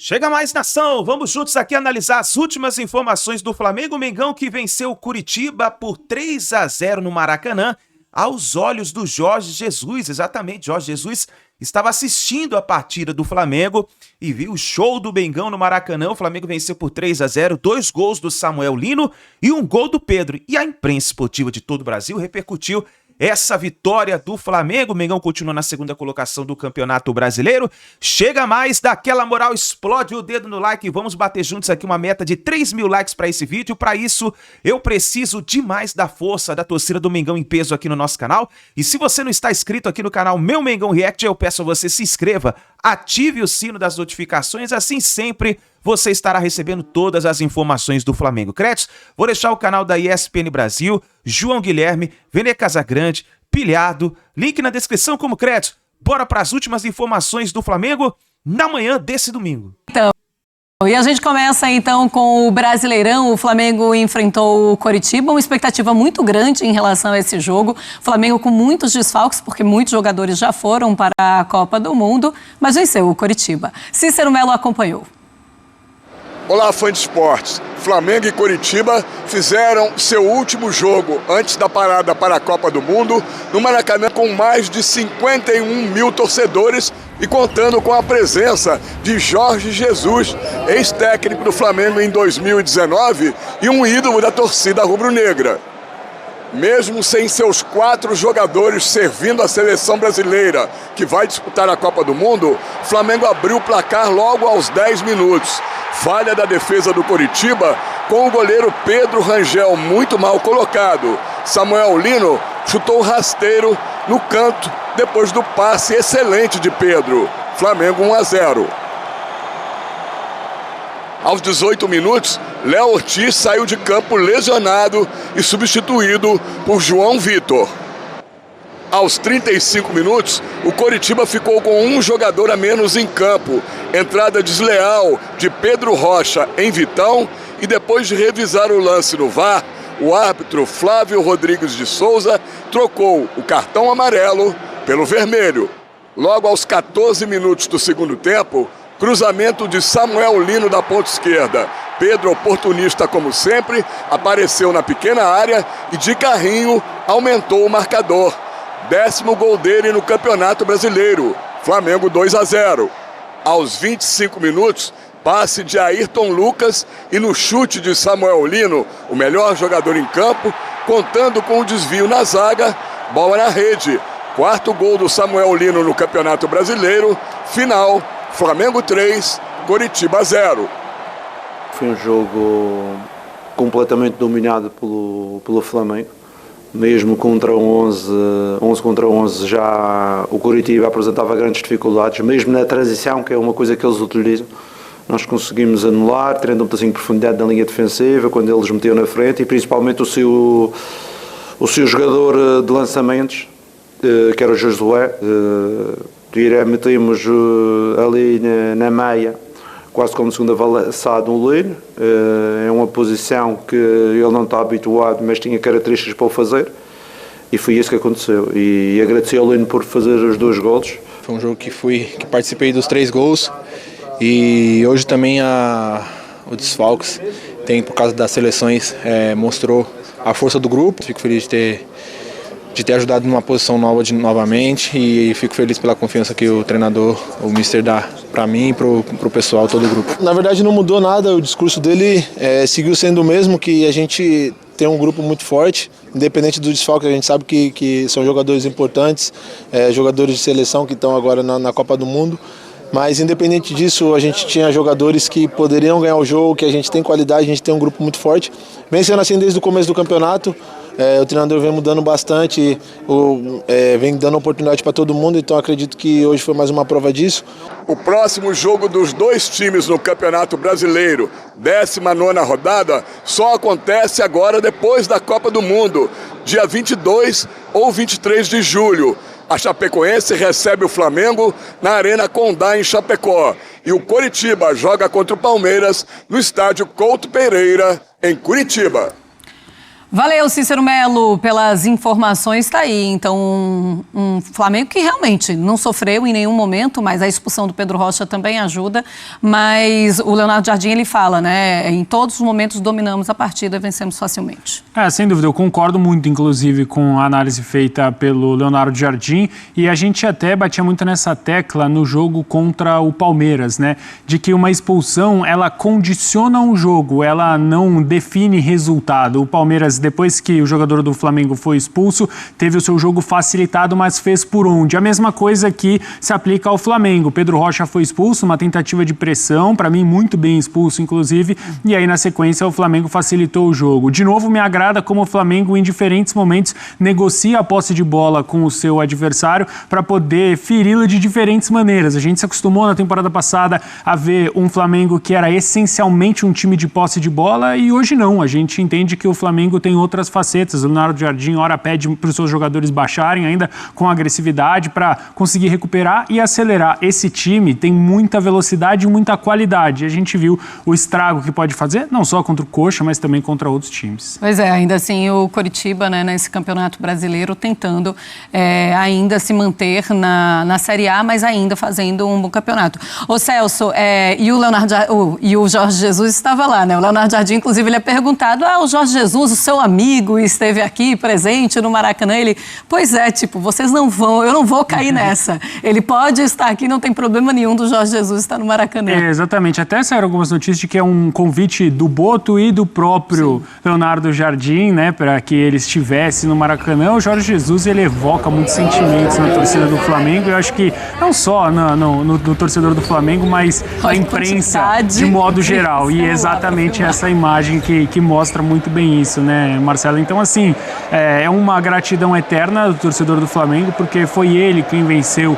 Chega mais, nação! Vamos juntos aqui analisar as últimas informações do Flamengo. Mengão que venceu o Curitiba por 3-0 no Maracanã, aos olhos do Jorge Jesus. Exatamente, Jorge Jesus estava assistindo a partida do Flamengo e viu o show do Mengão no Maracanã. O Flamengo venceu por 3-0, 2 gols do Samuel Lino e 1 gol do Pedro. E a imprensa esportiva de todo o Brasil repercutiu essa vitória do Flamengo. O Mengão continua na segunda colocação do Campeonato Brasileiro. Chega mais, daquela moral, explode o dedo no like e vamos bater juntos aqui uma meta de 3.000 likes para esse vídeo. Para isso, eu preciso demais da força da torcida do Mengão em peso aqui no nosso canal. E se você não está inscrito aqui no canal Meu Mengão React, eu peço a você se inscreva, ative o sino das notificações, assim sempre você estará recebendo todas as informações do Flamengo. Créditos, vou deixar o canal da ESPN Brasil, João Guilherme, Vene Casagrande, Pilhado, link na descrição como crédito. Bora para as últimas informações do Flamengo na manhã desse domingo. Então, e a gente começa então com o Brasileirão. O Flamengo enfrentou o Coritiba, uma expectativa muito grande em relação a esse jogo. O Flamengo com muitos desfalques, porque muitos jogadores já foram para a Copa do Mundo, mas venceu o Coritiba. Cícero Melo acompanhou. Olá, fã de esportes. Flamengo e Coritiba fizeram seu último jogo antes da parada para a Copa do Mundo no Maracanã com mais de 51 mil torcedores e contando com a presença de Jorge Jesus, ex-técnico do Flamengo em 2019 e um ídolo da torcida rubro-negra. Mesmo sem seus 4 jogadores servindo a seleção brasileira, que vai disputar a Copa do Mundo, o Flamengo abriu o placar logo aos 10 minutos. Falha da defesa do Coritiba, com o goleiro Pedro Rangel muito mal colocado. Samuel Lino chutou rasteiro no canto, depois do passe excelente de Pedro. Flamengo 1-0. Aos 18 minutos, Léo Ortiz saiu de campo lesionado e substituído por João Vitor. Aos 35 minutos, o Coritiba ficou com um jogador a menos em campo. Entrada desleal de Pedro Rocha em Vitão e depois de revisar o lance no VAR, o árbitro Flávio Rodrigues de Souza trocou o cartão amarelo pelo vermelho. Logo aos 14 minutos do segundo tempo, cruzamento de Samuel Lino da ponta esquerda. Pedro, oportunista como sempre, apareceu na pequena área e de carrinho aumentou o marcador. 10º gol dele no Campeonato Brasileiro. Flamengo 2-0. Aos 25 minutos, passe de Ayrton Lucas e no chute de Samuel Lino, o melhor jogador em campo, contando com o desvio na zaga, bola na rede. 4º gol do Samuel Lino no Campeonato Brasileiro. Final, Flamengo 3, Coritiba 0. Foi um jogo completamente dominado pelo Flamengo. Mesmo contra 11 contra 11, já o Coritiba apresentava grandes dificuldades, mesmo na transição, que é uma coisa que eles utilizam. Nós conseguimos anular, tendo um pedacinho de profundidade na linha defensiva, quando eles metiam na frente, e principalmente o seu jogador de lançamentos, que era o Josué. Metemos ali na meia, quase como segundo avançado, um Lino. É uma posição que ele não está habituado, mas tinha características para o fazer, e foi isso que aconteceu. E agradeci ao Lino por fazer os 2 golos. Foi um jogo que participei dos 3 gols, e hoje também o desfalques tem, por causa das seleções, mostrou a força do grupo. Fico feliz de ter ajudado numa posição nova novamente, e fico feliz pela confiança que o treinador, o Mister, dá para mim e pro pessoal, todo o grupo. Na verdade não mudou nada, o discurso dele seguiu sendo o mesmo, que a gente tem um grupo muito forte, independente do desfalque. A gente sabe que são jogadores importantes, jogadores de seleção que estão agora na Copa do Mundo, mas independente disso, a gente tinha jogadores que poderiam ganhar o jogo, que a gente tem qualidade, a gente tem um grupo muito forte. Vem sendo assim desde o começo do campeonato. O treinador vem mudando bastante, vem dando oportunidade para todo mundo, então acredito que hoje foi mais uma prova disso. O próximo jogo dos 2 times no Campeonato Brasileiro, 19ª rodada, só acontece agora depois da Copa do Mundo, dia 22 ou 23 de julho. A Chapecoense recebe o Flamengo na Arena Condá, em Chapecó. E o Coritiba joga contra o Palmeiras no estádio Couto Pereira, em Curitiba. Valeu, Cícero Melo, pelas informações. Está aí, então, um Flamengo que realmente não sofreu em nenhum momento, mas a expulsão do Pedro Rocha também ajuda. Mas o Leonardo Jardim, ele fala, né? Em todos os momentos dominamos a partida e vencemos facilmente. Sem dúvida, eu concordo muito, inclusive, com a análise feita pelo Leonardo Jardim. E a gente até batia muito nessa tecla no jogo contra o Palmeiras, né? De que uma expulsão, ela condiciona um jogo, ela não define resultado. O Palmeiras, depois que o jogador do Flamengo foi expulso, teve o seu jogo facilitado, mas fez por onde? A mesma coisa que se aplica ao Flamengo. Pedro Rocha foi expulso, uma tentativa de pressão, para mim muito bem expulso, inclusive, e aí na sequência o Flamengo facilitou o jogo. De novo, me agrada como o Flamengo em diferentes momentos negocia a posse de bola com o seu adversário para poder feri-lo de diferentes maneiras. A gente se acostumou na temporada passada a ver um Flamengo que era essencialmente um time de posse de bola e hoje não. A gente entende que o Flamengo tem outras facetas. O Leonardo Jardim, ora, pede para os seus jogadores baixarem ainda com agressividade para conseguir recuperar e acelerar. Esse time tem muita velocidade e muita qualidade. A gente viu o estrago que pode fazer, não só contra o Coxa, mas também contra outros times. Pois é, ainda assim o Coritiba, né, nesse Campeonato Brasileiro, tentando ainda se manter na Série A, mas ainda fazendo um bom campeonato. Ô Celso, e o Jorge Jesus estava lá, né? O Leonardo Jardim, inclusive, ele é perguntado, o Jorge Jesus, o seu amigo, esteve aqui presente no Maracanã. Ele, pois é, vocês não vão, eu não vou cair nessa. Ele pode estar aqui, não tem problema nenhum do Jorge Jesus estar no Maracanã. Exatamente, até saíram algumas notícias de que é um convite do Boto e do próprio Leonardo Jardim, né, para que ele estivesse no Maracanã. O Jorge Jesus, ele evoca muitos sentimentos na torcida do Flamengo. Eu acho que não só no torcedor do Flamengo, mas na imprensa de modo geral. E é exatamente essa imagem que mostra muito bem isso, né, Marcelo? Então, assim, é uma gratidão eterna do torcedor do Flamengo, porque foi ele quem venceu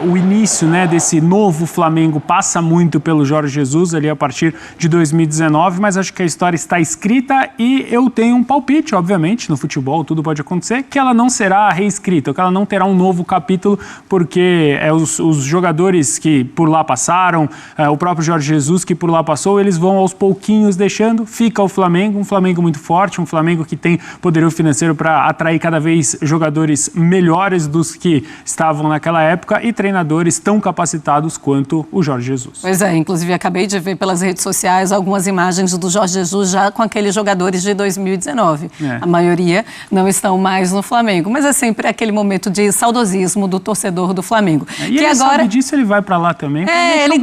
o início, né, desse novo Flamengo. Passa muito pelo Jorge Jesus ali a partir de 2019, mas acho que a história está escrita e eu tenho um palpite, obviamente, no futebol tudo pode acontecer, que ela não será reescrita, que ela não terá um novo capítulo, porque os jogadores que por lá passaram, o próprio Jorge Jesus que por lá passou, eles vão aos pouquinhos deixando, fica o Flamengo, um Flamengo muito forte, um Flamengo que tem poderio financeiro para atrair cada vez jogadores melhores dos que estavam naquela época e treinadores tão capacitados quanto o Jorge Jesus. Pois é, inclusive acabei de ver pelas redes sociais algumas imagens do Jorge Jesus já com aqueles jogadores de 2019. A maioria não estão mais no Flamengo, mas é sempre aquele momento de saudosismo do torcedor do Flamengo. E que ele agora sabe disso, ele vai para lá também. Ele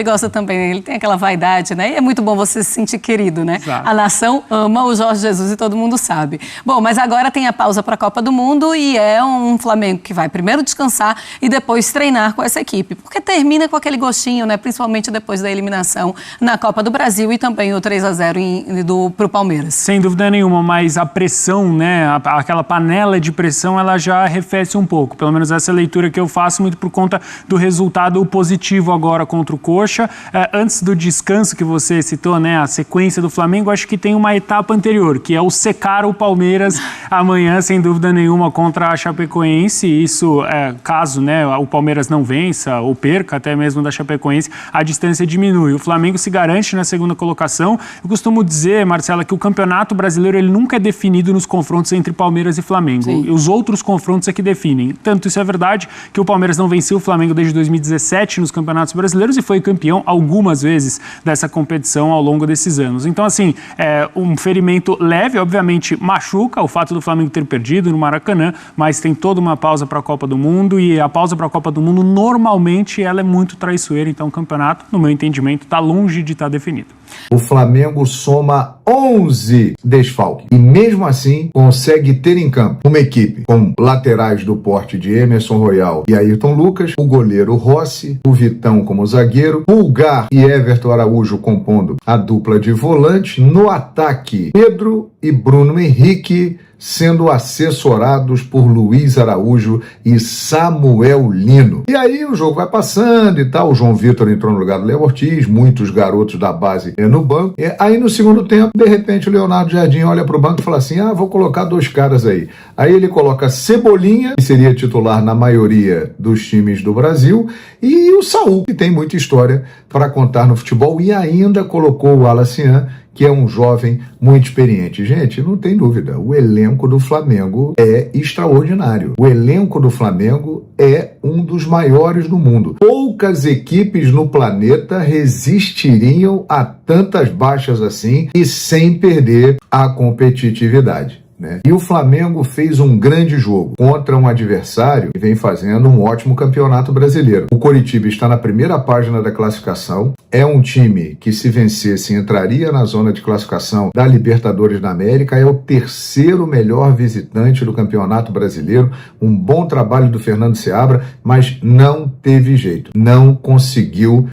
gosta também, ele tem aquela vaidade, né? E é muito bom você se sentir querido, né? Exato. A nação ama o Jorge Jesus e todo mundo sabe. Bom, mas agora tem a pausa para a Copa do Mundo e é um Flamengo que vai primeiro descansar e depois treinar com essa equipe, porque termina com aquele gostinho, né? Principalmente depois da eliminação na Copa do Brasil e também o 3-0 pro Palmeiras. Sem dúvida nenhuma, mas a pressão, né? Aquela panela de pressão, ela já arrefece um pouco. Pelo menos essa é a leitura que eu faço, muito por conta do resultado positivo agora contra o Coxa. Antes do descanso que você citou, né? A sequência do Flamengo, acho que tem uma etapa anterior, que é o secar o Palmeiras amanhã, sem dúvida nenhuma, contra a Chapecoense. Isso, caso, né, o Palmeiras não vença ou perca até mesmo da Chapecoense, a distância diminui. O Flamengo se garante na segunda colocação. Eu costumo dizer, Marcela, que o Campeonato Brasileiro ele nunca é definido nos confrontos entre Palmeiras e Flamengo. Sim. Os outros confrontos é que definem. Tanto isso é verdade que o Palmeiras não venceu o Flamengo desde 2017 nos Campeonatos Brasileiros e foi campeão algumas vezes dessa competição ao longo desses anos. Então, assim, um ferimento leve, obviamente machuca o fato do Flamengo ter perdido no Maracanã, mas tem toda uma pausa para a Copa do Mundo e a pausa para a Copa do Mundo normalmente ela é muito traiçoeira, então o campeonato, no meu entendimento, está longe de estar definido. O Flamengo soma 11 desfalques e mesmo assim consegue ter em campo uma equipe com laterais do porte de Emerson Royal e Ayrton Lucas, o goleiro Rossi, o Vitão como zagueiro, Pulgar e Everton Araújo compondo a dupla de volante, no ataque Pedro e Bruno Henrique sendo assessorados por Luiz Araújo e Samuel Lino. E aí o jogo vai passando e tal, o João Vitor entrou no lugar do Léo Ortiz, muitos garotos da base no banco. E aí no segundo tempo, de repente o Leonardo Jardim olha para o banco e fala assim, vou colocar 2 caras aí. Aí ele coloca Cebolinha, que seria titular na maioria dos times do Brasil, e o Saúl, que tem muita história para contar no futebol e ainda colocou o Alacian, que é um jovem muito experiente. Gente, não tem dúvida, o elenco do Flamengo é extraordinário. O elenco do Flamengo é um dos maiores do mundo. Poucas equipes no planeta resistiriam a tantas baixas assim e sem perder a competitividade. E o Flamengo fez um grande jogo contra um adversário que vem fazendo um ótimo campeonato brasileiro. O Coritiba está na primeira página da classificação, é um time que, se vencesse, entraria na zona de classificação da Libertadores da América, é o terceiro melhor visitante do campeonato brasileiro, um bom trabalho do Fernando Seabra, mas não teve jeito, não conseguiu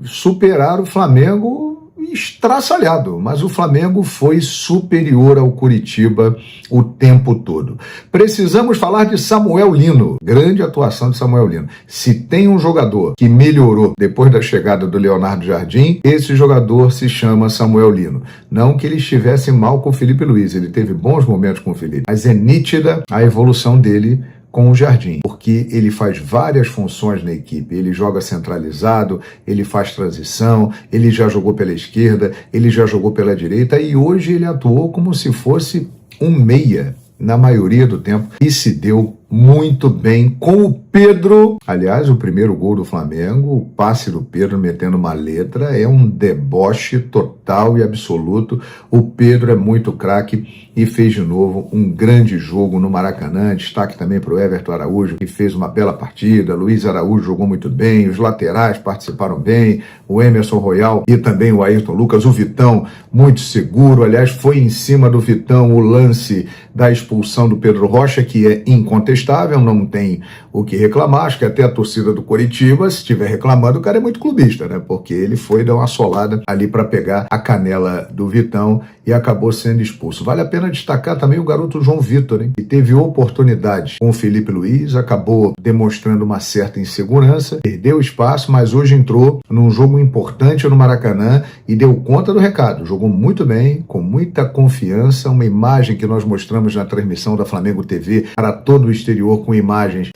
superar o Flamengo estraçalhado, mas o Flamengo foi superior ao Coritiba o tempo todo. Precisamos falar de Samuel Lino, grande atuação de Samuel Lino. Se tem um jogador que melhorou depois da chegada do Leonardo Jardim, esse jogador se chama Samuel Lino. Não que ele estivesse mal com o Felipe Luiz, ele teve bons momentos com o Felipe, mas é nítida a evolução dele com o Jardim, porque ele faz várias funções na equipe. Ele joga centralizado, ele faz transição, ele já jogou pela esquerda, ele já jogou pela direita e hoje ele atuou como se fosse um meia na maioria do tempo e se deu muito bem com o Pedro. Aliás, o primeiro gol do Flamengo, o passe do Pedro metendo uma letra, é um deboche total e absoluto. O Pedro é muito craque e fez de novo um grande jogo no Maracanã. Destaque também para o Everton Araújo, que fez uma bela partida. Luiz Araújo jogou muito bem, os laterais participaram bem, o Emerson Royal e também o Ayrton Lucas. O Vitão, muito seguro. Aliás, foi em cima do Vitão o lance da expulsão do Pedro Rocha, que é incontestável, não tem o que reclamar. Acho que até a torcida do Coritiba, se estiver reclamando, o cara é muito clubista, né? Porque ele foi dar uma solada ali para pegar a canela do Vitão e acabou sendo expulso. Vale a pena destacar também o garoto João Vitor, hein? Que teve oportunidades com o Felipe Luiz, acabou demonstrando uma certa insegurança, perdeu espaço, mas hoje entrou num jogo importante no Maracanã e deu conta do recado. Jogou muito bem, com muita confiança, uma imagem que nós mostramos na transmissão da Flamengo TV para todo o exterior com imagens.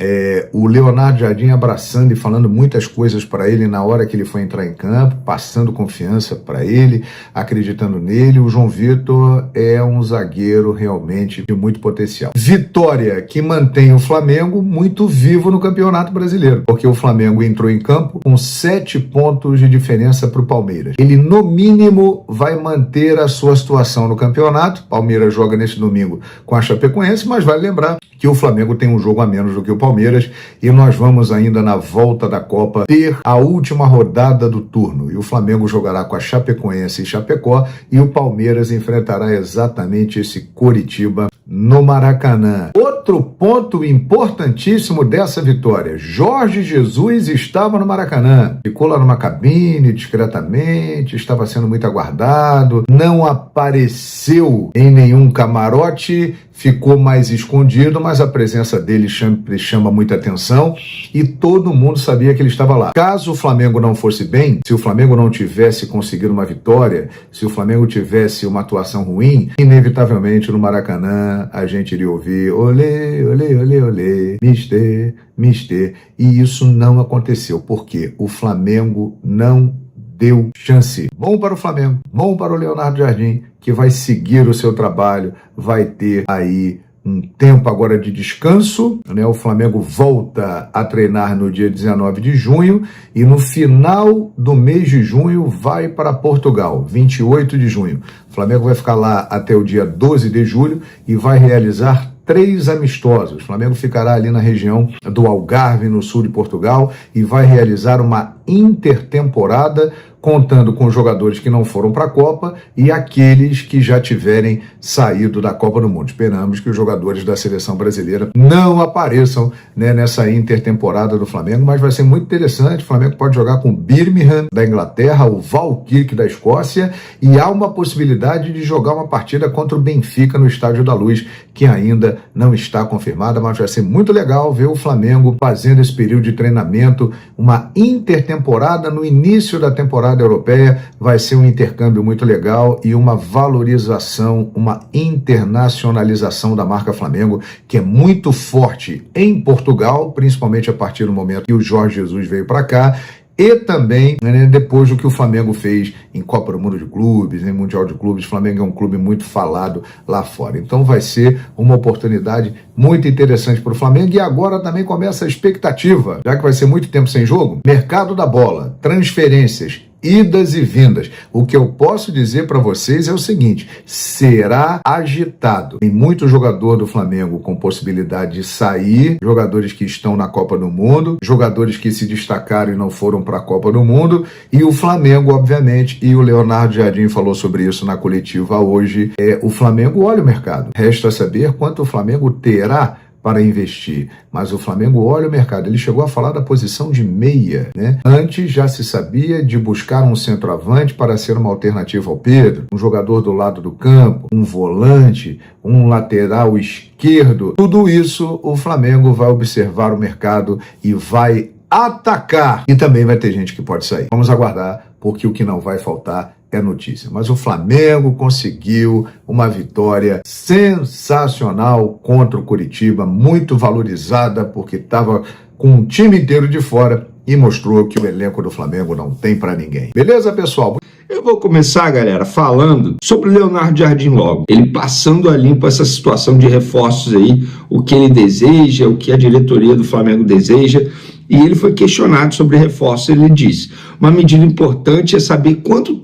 O Leonardo Jardim abraçando e falando muitas coisas para ele na hora que ele foi entrar em campo, passando confiança para ele, acreditando nele. O João Vitor é um zagueiro realmente de muito potencial. Vitória que mantém o Flamengo muito vivo no Campeonato Brasileiro, porque o Flamengo entrou em campo com 7 pontos de diferença para o Palmeiras. Ele, no mínimo, vai manter a sua situação no campeonato. Palmeiras joga neste domingo com a Chapecoense, mas vale lembrar que o Flamengo tem um jogo a menos do que o Palmeiras e nós vamos ainda na volta da Copa ter a última rodada do turno e o Flamengo jogará com a Chapecoense e Chapecó e o Palmeiras enfrentará exatamente esse Coritiba no Maracanã. Outro ponto importantíssimo dessa vitória: Jorge Jesus estava no Maracanã, ficou lá numa cabine discretamente, estava sendo muito aguardado, não apareceu em nenhum camarote, ficou mais escondido, mas a presença dele sempre chama muita atenção e todo mundo sabia que ele estava lá. Caso o Flamengo não fosse bem, se o Flamengo não tivesse conseguido uma vitória, se o Flamengo tivesse uma atuação ruim, inevitavelmente no Maracanã a gente iria ouvir olê, olê, olê, olê, mister, mister, e isso não aconteceu, porque o Flamengo não deu chance. Bom para o Flamengo, bom para o Leonardo Jardim, que vai seguir o seu trabalho, vai ter aí um tempo agora de descanso, né? O Flamengo volta a treinar no dia 19 de junho e no final do mês de junho vai para Portugal, 28 de junho. O Flamengo vai ficar lá até o dia 12 de julho e vai realizar 3 amistosos. O Flamengo ficará ali na região do Algarve, no sul de Portugal, e vai realizar uma intertemporada contando com jogadores que não foram para a Copa e aqueles que já tiverem saído da Copa do Mundo. Esperamos que os jogadores da seleção brasileira não apareçam, né, nessa intertemporada do Flamengo, mas vai ser muito interessante. O Flamengo pode jogar com o Birmingham da Inglaterra, o Falkirk da Escócia, e há uma possibilidade de jogar uma partida contra o Benfica no Estádio da Luz, que ainda não está confirmada, mas vai ser muito legal ver o Flamengo fazendo esse período de treinamento, uma intertemporada no início da temporada europeia. Vai ser um intercâmbio muito legal e uma valorização, uma internacionalização da marca Flamengo, que é muito forte em Portugal, principalmente a partir do momento que o Jorge Jesus veio para cá, e também, né, depois do que o Flamengo fez em Copa do Mundo de Clubes, em Mundial de Clubes. O Flamengo é um clube muito falado lá fora. Então vai ser uma oportunidade muito interessante para o Flamengo. E agora também começa a expectativa, já que vai ser muito tempo sem jogo, mercado da bola, transferências, idas e vindas. O que eu posso dizer para vocês é o seguinte: será agitado. Tem muito jogador do Flamengo com possibilidade de sair, jogadores que estão na Copa do Mundo, jogadores que se destacaram e não foram para a Copa do Mundo, e o Flamengo, obviamente, e o Leonardo Jardim falou sobre isso na coletiva hoje, o Flamengo olha o mercado. Resta saber quanto o Flamengo terá para investir, mas o Flamengo olha o mercado. Ele chegou a falar da posição de meia, né? Antes já se sabia de buscar um centroavante para ser uma alternativa ao Pedro, um jogador do lado do campo, um volante, um lateral esquerdo. Tudo isso o Flamengo vai observar o mercado e vai atacar. E também vai ter gente que pode sair. Vamos aguardar, porque o que não vai faltar é notícia. Mas o Flamengo conseguiu uma vitória sensacional contra o Coritiba, muito valorizada, porque estava com o time inteiro de fora e mostrou que o elenco do Flamengo não tem para ninguém. Beleza, pessoal? Eu vou começar, galera, falando sobre o Leonardo Jardim logo. Ele passando a limpo essa situação de reforços aí, o que ele deseja, o que a diretoria do Flamengo deseja. E ele foi questionado sobre reforços. Ele disse: uma medida importante é saber quanto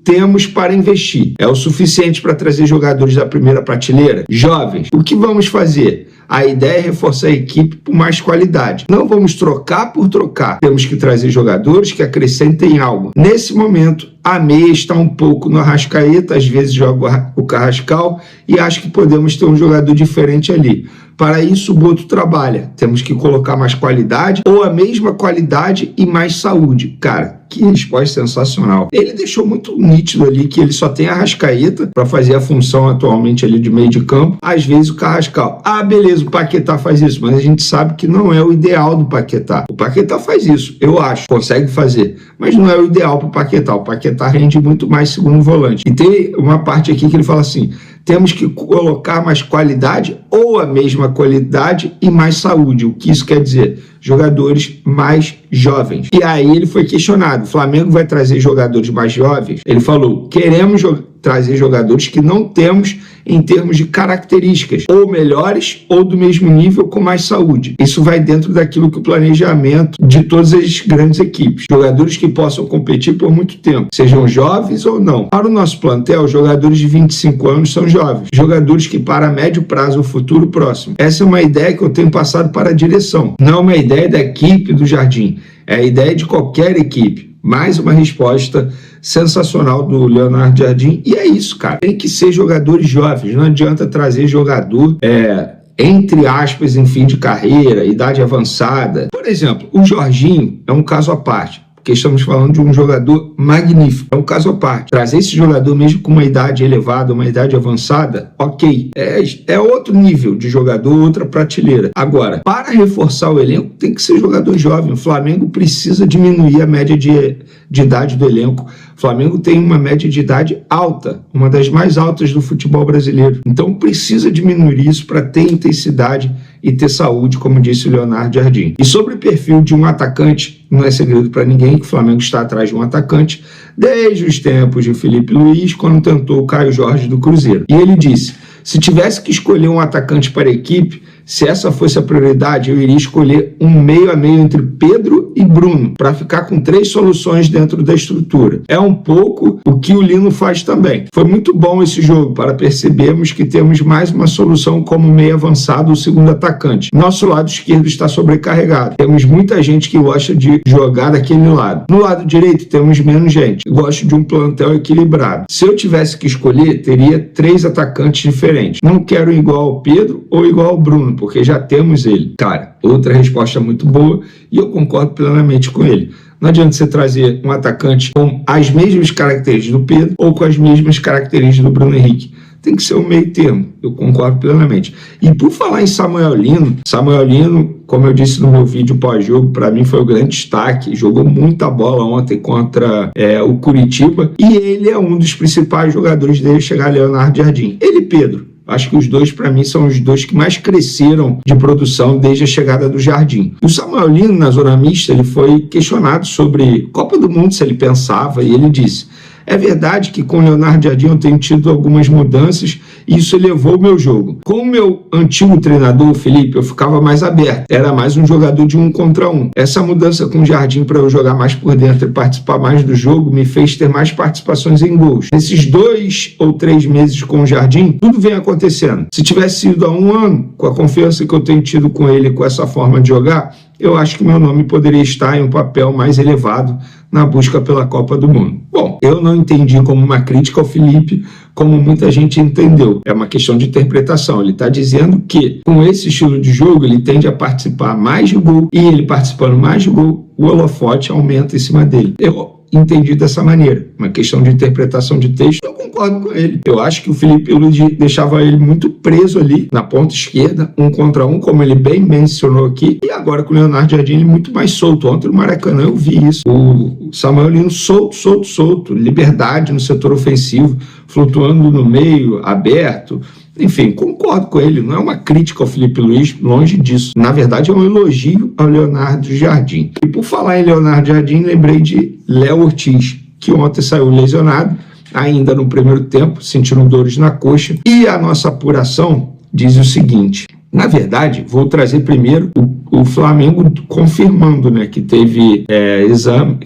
temos para investir. É o suficiente para trazer jogadores da primeira prateleira? Jovens, o que vamos fazer? A ideia é reforçar a equipe por mais qualidade. Não vamos trocar por trocar. Temos que trazer jogadores que acrescentem algo. Nesse momento, a meia está um pouco no Arrascaeta, às vezes joga o Carrascal, e acho que podemos ter um jogador diferente ali. Para isso, o Boto trabalha. Temos que colocar mais qualidade ou a mesma qualidade e mais saúde. Cara, que resposta sensacional. Ele deixou muito nítido ali que ele só tem a Arrascaeta para fazer a função atualmente ali de meio de campo. Às vezes o Carrascal. Ah, beleza, o Paquetá faz isso, mas a gente sabe que não é o ideal do Paquetá. O Paquetá faz isso, eu acho, consegue fazer, mas não é o ideal para o Paquetá. O Paquetá rende muito mais segundo volante. E tem uma parte aqui que ele fala assim: temos que colocar mais qualidade ou a mesma qualidade e mais saúde. O que isso quer dizer? Jogadores mais jovens. E aí ele foi questionado: o Flamengo vai trazer jogadores mais jovens? Ele falou: queremos trazer jogadores que não temos em termos de características, ou melhores, ou do mesmo nível, com mais saúde. Isso vai dentro daquilo que o planejamento de todas as grandes equipes. Jogadores que possam competir por muito tempo, sejam jovens ou não. Para o nosso plantel, jogadores de 25 anos são jovens. Jogadores que para médio prazo, o futuro próximo. Essa é uma ideia que eu tenho passado para a direção. Não é uma ideia da equipe do Jardim, é a ideia de qualquer equipe. Mais uma resposta sensacional do Leonardo Jardim. E é isso, cara. Tem que ser jogadores jovens. Não adianta trazer jogador, entre aspas, em fim de carreira, idade avançada. Por exemplo, o Jorginho é um caso à parte, porque estamos falando de um jogador magnífico. É um caso à parte. Trazer esse jogador mesmo com uma idade elevada, uma idade avançada, ok. É outro nível de jogador, outra prateleira. Agora, para reforçar o elenco, tem que ser jogador jovem. O Flamengo precisa diminuir a média de idade do elenco. O Flamengo tem uma média de idade alta, uma das mais altas do futebol brasileiro. Então precisa diminuir isso para ter intensidade e ter saúde, como disse o Leonardo Jardim. E sobre o perfil de um atacante, não é segredo para ninguém que o Flamengo está atrás de um atacante desde os tempos de Felipe Luiz, quando tentou o Caio Jorge do Cruzeiro. E ele disse: se tivesse que escolher um atacante para a equipe, se essa fosse a prioridade, eu iria escolher um meio a meio entre Pedro e Bruno, para ficar com 3 soluções dentro da estrutura. É um pouco o que o Lino faz também. Foi muito bom esse jogo para percebermos que temos mais uma solução como meio avançado ou segundo atacante. Nosso lado esquerdo está sobrecarregado. Temos muita gente que gosta de jogar daquele lado. No lado direito temos menos gente. Gosto de um plantel equilibrado. Se eu tivesse que escolher, teria 3 atacantes diferentes. Não quero igual ao Pedro ou igual ao Bruno, porque já temos ele. Cara, outra resposta muito boa, e eu concordo plenamente com ele. Não adianta você trazer um atacante com as mesmas características do Pedro ou com as mesmas características do Bruno Henrique. Tem que ser um meio termo, eu concordo plenamente. E por falar em Samuel Lino, como eu disse no meu vídeo pós-jogo, para mim foi o grande destaque, jogou muita bola ontem contra o Coritiba, e ele é um dos principais jogadores dele chegar, Leonardo Jardim. Ele e Pedro. Acho que os dois, para mim, são os dois que mais cresceram de produção desde a chegada do Jardim. O Samuel Lino, na zona mista, ele foi questionado sobre Copa do Mundo, se ele pensava, e ele disse: é verdade que com o Leonardo Jardim eu tenho tido algumas mudanças e isso elevou o meu jogo. Com o meu antigo treinador, o Felipe, eu ficava mais aberto. Era mais um jogador de 1 contra 1. Essa mudança com o Jardim para eu jogar mais por dentro e participar mais do jogo me fez ter mais participações em gols. Nesses 2 ou 3 meses com o Jardim, tudo vem acontecendo. Se tivesse sido há 1 ano, com a confiança que eu tenho tido com ele, com essa forma de jogar, eu acho que meu nome poderia estar em um papel mais elevado na busca pela Copa do Mundo. Bom, eu não entendi como uma crítica ao Felipe, como muita gente entendeu. É uma questão de interpretação. Ele está dizendo que, com esse estilo de jogo, ele tende a participar mais de gol, e ele participando mais de gol, o holofote aumenta em cima dele. Eu entendi dessa maneira, uma questão de interpretação de texto. Eu concordo com ele. Eu acho que o Felipe Luiz deixava ele muito preso ali na ponta esquerda, 1 contra 1, como ele bem mencionou aqui, e agora com o Leonardo Jardim ele muito mais solto. Ontem no Maracanã eu vi isso, o Samuel Lino solto, liberdade no setor ofensivo, flutuando no meio, aberto. Enfim, concordo com ele, não é uma crítica ao Felipe Luiz, longe disso. Na verdade, é um elogio ao Leonardo Jardim. E por falar em Leonardo Jardim, lembrei de Léo Ortiz, que ontem saiu lesionado, ainda no primeiro tempo, sentindo dores na coxa. E a nossa apuração diz o seguinte: na verdade, vou trazer primeiro o Flamengo confirmando, né, que teve exame,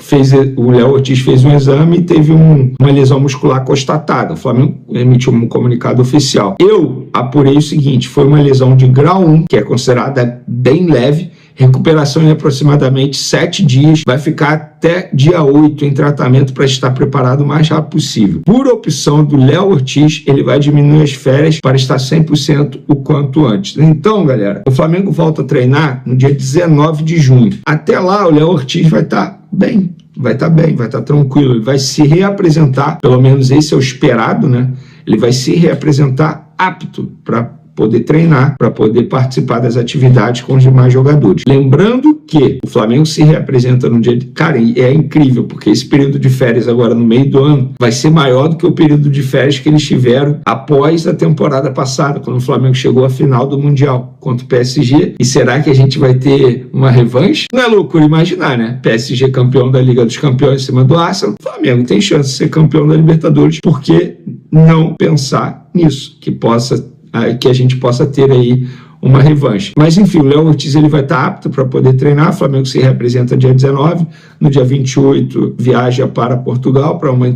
o Léo Ortiz fez um exame e teve uma lesão muscular constatada. O Flamengo emitiu um comunicado oficial. Eu apurei o seguinte: foi uma lesão de grau 1, que é considerada bem leve, recuperação em aproximadamente 7 dias, vai ficar até dia 8 em tratamento para estar preparado o mais rápido possível. Por opção do Léo Ortiz, ele vai diminuir as férias para estar 100% o quanto antes. Então, galera, o Flamengo volta a treinar no dia 19 de junho. Até lá, o Léo Ortiz vai estar bem, vai estar tranquilo, ele vai se reapresentar, pelo menos esse é o esperado, né? Ele vai se reapresentar apto para poder treinar, para poder participar das atividades com os demais jogadores. Lembrando que o Flamengo se reapresenta no dia de... Cara, é incrível, porque esse período de férias agora no meio do ano vai ser maior do que o período de férias que eles tiveram após a temporada passada, quando o Flamengo chegou à final do Mundial contra o PSG. E será que a gente vai ter uma revanche? Não é loucura imaginar, né? PSG campeão da Liga dos Campeões em cima do Arsenal. O Flamengo tem chance de ser campeão da Libertadores. Por que não pensar nisso? Que a gente possa ter aí uma revanche. Mas enfim, o Léo Ortiz ele vai estar apto para poder treinar. O Flamengo se representa dia 19, no dia 28 viaja para Portugal para uma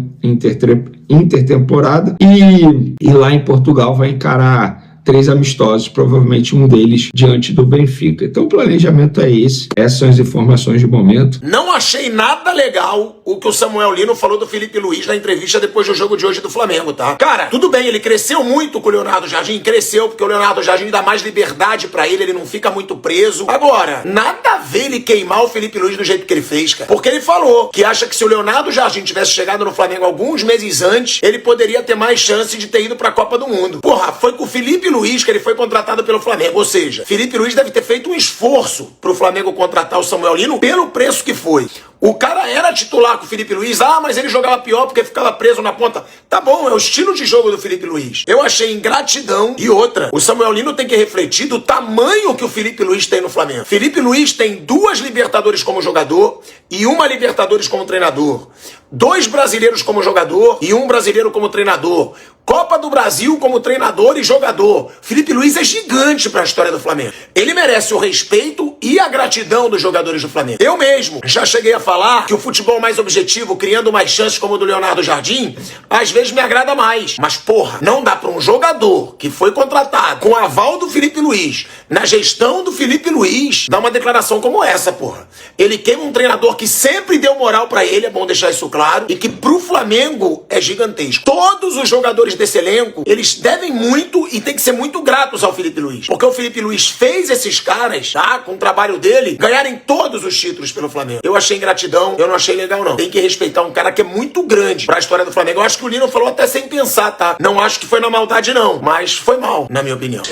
intertemporada e lá em Portugal vai encarar 3 amistosos, provavelmente um deles diante do Benfica. Então o planejamento é esse, essas são as informações de momento. Não achei nada legal o que o Samuel Lino falou do Felipe Luiz na entrevista depois do jogo de hoje do Flamengo, tá? Cara, tudo bem, ele cresceu muito com o Leonardo Jardim, cresceu porque o Leonardo Jardim dá mais liberdade pra ele não fica muito preso. Agora, nada a ver ele queimar o Felipe Luiz do jeito que ele fez, cara. Porque ele falou que acha que se o Leonardo Jardim tivesse chegado no Flamengo alguns meses antes, ele poderia ter mais chance de ter ido pra Copa do Mundo. Porra, foi com o Felipe Luiz que ele foi contratado pelo Flamengo, ou seja, Felipe Luiz deve ter feito um esforço pro Flamengo contratar o Samuel Lino pelo preço que foi. O cara era titular com o Felipe Luiz, mas ele jogava pior porque ficava preso na ponta. Tá bom, é o estilo de jogo do Felipe Luiz. Eu achei ingratidão. E outra, o Samuel Lino tem que refletir do tamanho que o Felipe Luiz tem no Flamengo. Felipe Luiz tem 2 Libertadores como jogador e 1 Libertadores como treinador. 2 brasileiros como jogador e 1 brasileiro como treinador. Copa do Brasil como treinador e jogador. Felipe Luiz é gigante para a história do Flamengo. Ele merece o respeito e a gratidão dos jogadores do Flamengo. Eu mesmo já cheguei a falar que o futebol mais objetivo, criando mais chances como o do Leonardo Jardim, às vezes me agrada mais. Mas, porra, não dá para um jogador que foi contratado com aval do Felipe Luiz, na gestão do Felipe Luiz, dar uma declaração como essa, porra. Ele queima um treinador que sempre deu moral para ele, é bom deixar isso claro, e que pro Flamengo é gigantesco. Todos os jogadores desse elenco, eles devem muito e tem que ser muito gratos ao Felipe Luiz. Porque o Felipe Luiz fez esses caras, tá, com o trabalho dele, ganharem todos os títulos pelo Flamengo. Eu achei ingratidão, eu não achei legal não. Tem que respeitar um cara que é muito grande pra história do Flamengo. Eu acho que o Lino falou até sem pensar, tá? Não acho que foi na maldade não, mas foi mal, na minha opinião.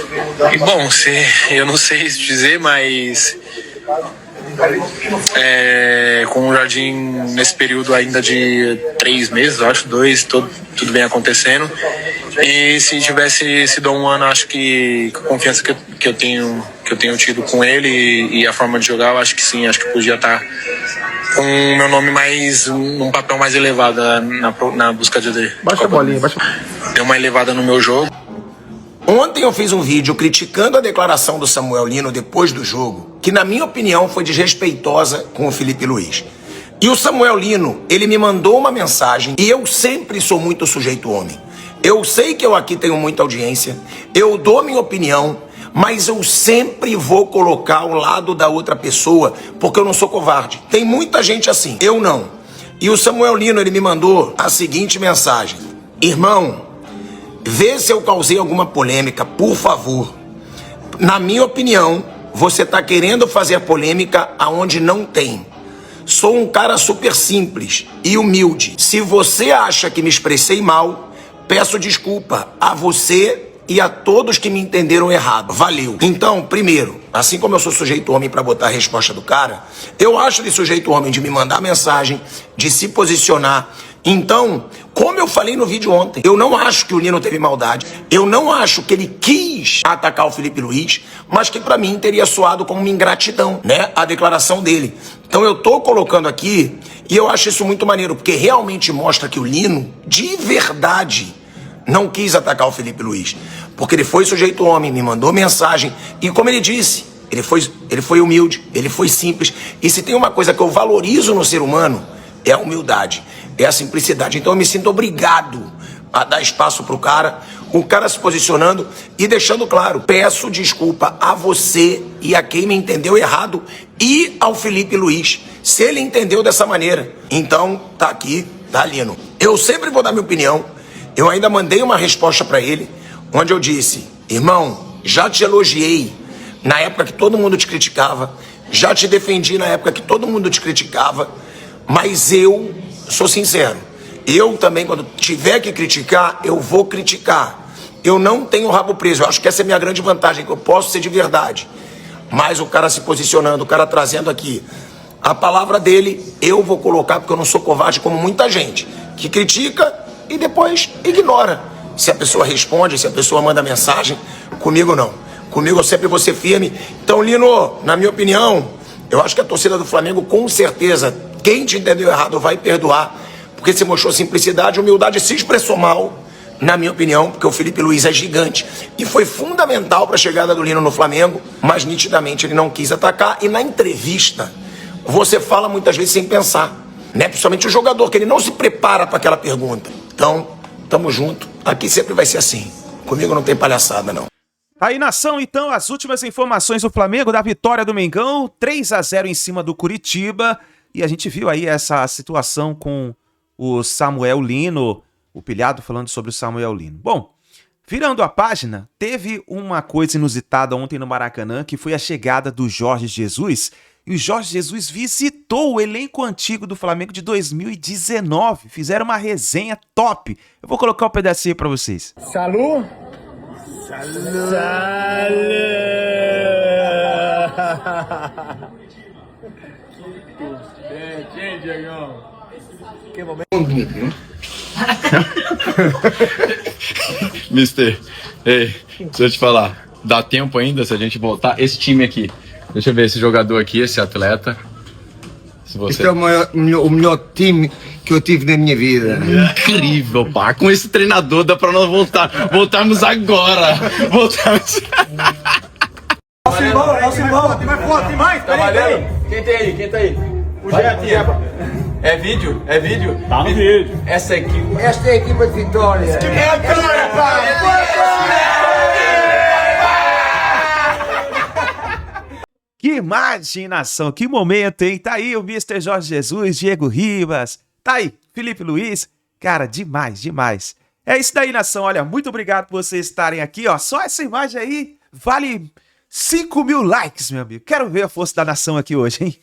Bom, eu não sei dizer, mas Com o Jardim nesse período ainda de 3 meses, eu acho, 2, tudo bem acontecendo. E se tivesse sido um ano, acho que a confiança que eu tenho tido com ele e a forma de jogar, eu acho que sim, acho que podia estar com o meu nome num papel mais elevado na busca de... Baixa a bolinha, baixa. Deu uma elevada no meu jogo. Ontem eu fiz um vídeo criticando a declaração do Samuel Lino depois do jogo, que na minha opinião foi desrespeitosa com o Felipe Luiz. E o Samuel Lino, ele me mandou uma mensagem, e eu sempre sou muito sujeito homem. Eu sei que eu aqui tenho muita audiência, eu dou minha opinião, mas eu sempre vou colocar o lado da outra pessoa, porque eu não sou covarde. Tem muita gente assim, eu não. E o Samuel Lino, ele me mandou a seguinte mensagem: irmão, vê se eu causei alguma polêmica, por favor. Na minha opinião, você está querendo fazer polêmica aonde não tem. Sou um cara super simples e humilde. Se você acha que me expressei mal, peço desculpa a você e a todos que me entenderam errado. Valeu. Então, primeiro, assim como eu sou sujeito homem para botar a resposta do cara, eu acho ele sujeito homem de me mandar mensagem, de se posicionar. Então, como eu falei no vídeo ontem, eu não acho que o Lino teve maldade, eu não acho que ele quis atacar o Felipe Luiz, mas que pra mim teria soado como uma ingratidão, né, a declaração dele. Então eu tô colocando aqui, e eu acho isso muito maneiro, porque realmente mostra que o Lino, de verdade, não quis atacar o Felipe Luiz, porque ele foi sujeito homem, me mandou mensagem, e como ele disse, ele foi humilde, ele foi simples, e se tem uma coisa que eu valorizo no ser humano, é a humildade, é a simplicidade. Então eu me sinto obrigado a dar espaço pro cara, o cara se posicionando e deixando claro, peço desculpa a você e a quem me entendeu errado e ao Felipe Luiz, se ele entendeu dessa maneira. Então tá aqui, tá, Lino. Eu sempre vou dar minha opinião. Eu ainda mandei uma resposta para ele, onde eu disse: irmão, já te elogiei na época que todo mundo te criticava, já te defendi na época que todo mundo te criticava, mas eu sou sincero, eu também, quando tiver que criticar, eu vou criticar. Eu não tenho rabo preso, eu acho que essa é a minha grande vantagem, que eu posso ser de verdade. Mas o cara se posicionando, o cara trazendo aqui a palavra dele, eu vou colocar, porque eu não sou covarde como muita gente, que critica e depois ignora. Se a pessoa responde, se a pessoa manda mensagem, comigo não. Comigo eu sempre vou ser firme. Então, Lino, na minha opinião, eu acho que a torcida do Flamengo, com certeza, quem te entendeu errado vai perdoar, porque se mostrou simplicidade, humildade, se expressou mal, na minha opinião, porque o Felipe Luiz é gigante e foi fundamental para a chegada do Lino no Flamengo, mas nitidamente ele não quis atacar. E na entrevista, você fala muitas vezes sem pensar, né? Principalmente o jogador, que ele não se prepara para aquela pergunta. Então, tamo junto. Aqui sempre vai ser assim. Comigo não tem palhaçada, não. Aí, nação, então, as últimas informações do Flamengo, da vitória do Mengão, 3-0 em cima do Curitiba. E a gente viu aí essa situação com o Samuel Lino, o pilhado falando sobre o Samuel Lino. Bom, virando a página, teve uma coisa inusitada ontem no Maracanã, que foi a chegada do Jorge Jesus. E o Jorge Jesus visitou o elenco antigo do Flamengo de 2019. Fizeram uma resenha top. Eu vou colocar um pedacinho para vocês. Salud. Salud. Quem, Diegão? Que momento. Mister, ei, deixa eu te falar. Dá tempo ainda se a gente voltar? Esse time aqui. Deixa eu ver esse jogador aqui, esse atleta. Se você... Este é o melhor time que eu tive na minha vida. Incrível, pá. Com esse treinador dá pra nós voltarmos agora. Voltarmos. Vai forte, mais. Tá valendo? Quem tá aí? O Jepa. É vídeo? Tá no vídeo. Esta é a equipa de Vitória. É Vitória, Que imaginação, que momento, hein? Tá aí o Mr. Jorge Jesus, Diego Ribas, tá aí Felipe Luiz. Cara, demais, demais. É isso daí, nação. Olha, muito obrigado por vocês estarem aqui, ó. Só essa imagem aí vale 5.000 likes, meu amigo. Quero ver a força da nação aqui hoje, hein?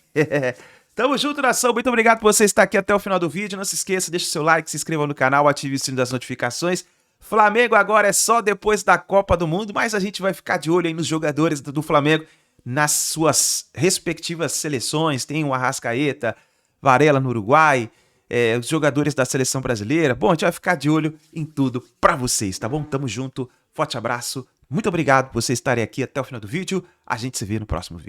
Tamo junto, nação. Muito obrigado por você estar aqui até o final do vídeo. Não se esqueça, deixa o seu like, se inscreva no canal, ative o sininho das notificações. Flamengo agora é só depois da Copa do Mundo, mas a gente vai ficar de olho aí nos jogadores do Flamengo nas suas respectivas seleções. Tem o Arrascaeta, Varela no Uruguai, os jogadores da seleção brasileira. Bom, a gente vai ficar de olho em tudo pra vocês, tá bom? Tamo junto, forte abraço, muito obrigado por vocês estarem aqui até o final do vídeo. A gente se vê no próximo vídeo.